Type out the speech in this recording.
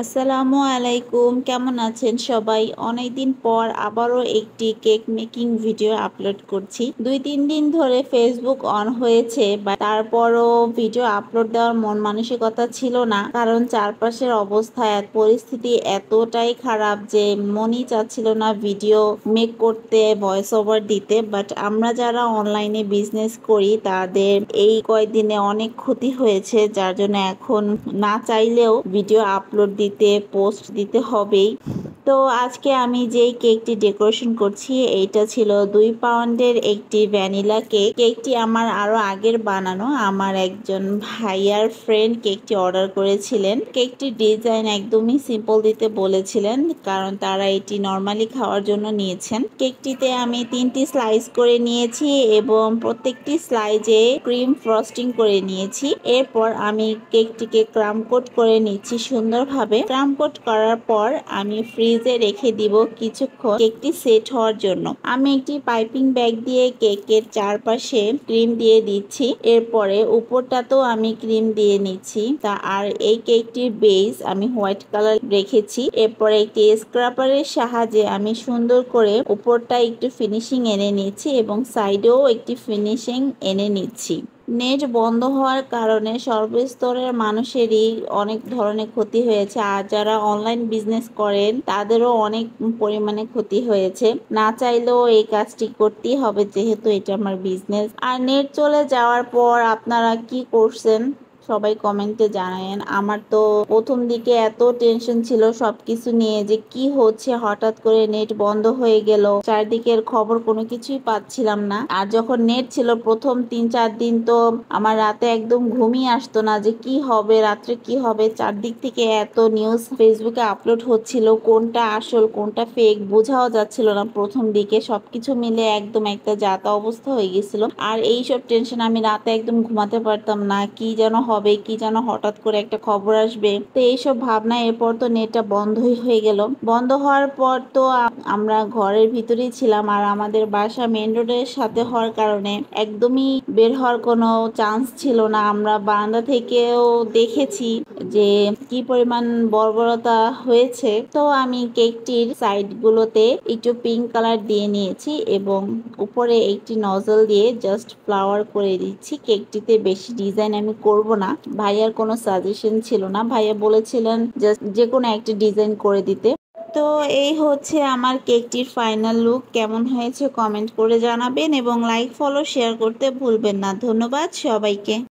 আসসালামু আলাইকুম, কেমন আছেন সবাই? অনেকদিন পর আবারও একটি কেক মেকিং ভিডিও আপলোড করছি। 2-3 দিন ধরে ফেসবুক অন হয়েছে, তারপরও ভিডিও আপলোড দেওয়ার মন মানসিকতা ছিল না, কারণ চারপাশের অবস্থা পরিস্থিতি এতটাই খারাপ যে মনই চাচ্ছিল না ভিডিও মেক করতে, ভয়েস ওভার দিতে। বাট আমরা যারা অনলাইনে বিজনেস করি তাদের এই কয়েকদিনে অনেক ক্ষতি হয়েছে, যার জন্য এখন না চাইলেও ভিডিও আপলোড দিতে, পোস্ট দিতে হবেই। তো আজকে আমি যেই কেকটি ডেকোরেশন করছি এইটা ছিল 2 পাউন্ডের একটি ভ্যানিলা কেক। কেকটি আমার আরো আগের বানানো, আমার একজন ভাইয়ার ফ্রেন্ড কেকটি অর্ডার করেছিলেন। কেকটির ডিজাইন একদমই সিম্পল দিতে বলেছিলেন, কারণ তারা এটি নর্মালি খাওয়ার জন্য নিয়েছেন। কেকটিতে আমি 3টি স্লাইস করে নিয়েছি এবং প্রত্যেকটি স্লাইজে ক্রিম ফ্রস্টিং করে নিয়েছি। এরপর আমি কেকটিকে ক্রাম কোট করে নিচ্ছি সুন্দরভাবে। ক্রাম কোট করার পর আমি ফ্রিজে রেখে দিব কিছুক্ষণ কেকটি সেট হওয়ার জন্য। আমি একটি পাইপিং ব্যাগ দিয়ে কেকের চারপাশে ক্রিম দিয়ে দিচ্ছি। এরপরে উপরটাতেও আমি ক্রিম দিয়ে নিচ্ছি। আর এই কেকটির বেস আমি হোয়াইট কালার রেখেছি। এরপরে একটি স্ক্রাপারের সাহায্যে আমি সুন্দর করে উপরটা একটু ফিনিশিং এনে নিচ্ছি এবং সাইডেও একটি ফিনিশিং এনে নিচ্ছি। নেট বন্ধ হওয়ার কারণে সর্বস্তরের মানুষেরই অনেক ধরনের ক্ষতি হয়েছে, আর যারা অনলাইন বিজনেস করেন তাদেরও অনেক পরিমাণে ক্ষতি হয়েছে। না চাইলেও এই কাজটি করতেই হবে, যেহেতু এটা আমার বিজনেস। আর নেট চলে যাওয়ার পর আপনারা কি করছেন সবাই কমেন্টে জানায়েন। আমার তো প্রথম দিকে এত টেনশন ছিল সবকিছু নিয়ে যে কি হচ্ছে, হঠাৎ করে নেট বন্ধ হয়ে গেল, চারদিকের খবর কোনো কিছুই পাচ্ছিলাম না। আর যখন নেট ছিল প্রথম 3-4 দিন তো আমার রাতে একদম ঘুমই আসতো না যে কি হবে, রাত্রে কি হবে। চারদিক থেকে এত নিউজ ফেসবুকে আপলোড হচ্ছিল, কোনটা আসল কোনটা ফেক বোঝাও যাচ্ছিল না। প্রথম দিকে সবকিছু মিলে একদম একটা যাতা অবস্থা হয়ে গেছিল। আর এইসব টেনশন আমি রাতে একদম ঘুমাতে পারতাম না, কি যেন হবে, কি যেন হঠাৎ করে একটা খবর আসবে। তো এইসব ভাবনা, এরপর তো নেটটা বন্ধই হয়ে গেল। বন্ধ হওয়ার পর তো আমরা ঘরের ভিতরেই ছিলাম, আর আমাদের বাসা মেন রোডের সাথে হওয়ার কারণে একদমই বের হওয়ার কোনো চান্স ছিল না। আমরা বারান্দা থেকেও দেখেছি যে কি পরিমাণ বর্বরতা হয়েছে। তো আমি কেকটির সাইড গুলোতে একটু পিঙ্ক কালার দিয়ে নিয়েছি এবং উপরে একটি নজল দিয়ে জাস্ট ফ্লাওয়ার করে দিচ্ছি। কেকটিতে বেশি ডিজাইন আমি করব না, ভাইয়ার কোনো সাজেশন ছিল না, ভাইয়া বলেছিলেন জাস্ট যে কোনো একটা ডিজাইন করে দিতে। তো এই হচ্ছে আমার কেকটির ফাইনাল লুক। কেমন হয়েছে কমেন্ট করে জানাবেন এবং লাইক, ফলো, শেয়ার করতে ভুলবেন না। ধন্যবাদ সবাইকে।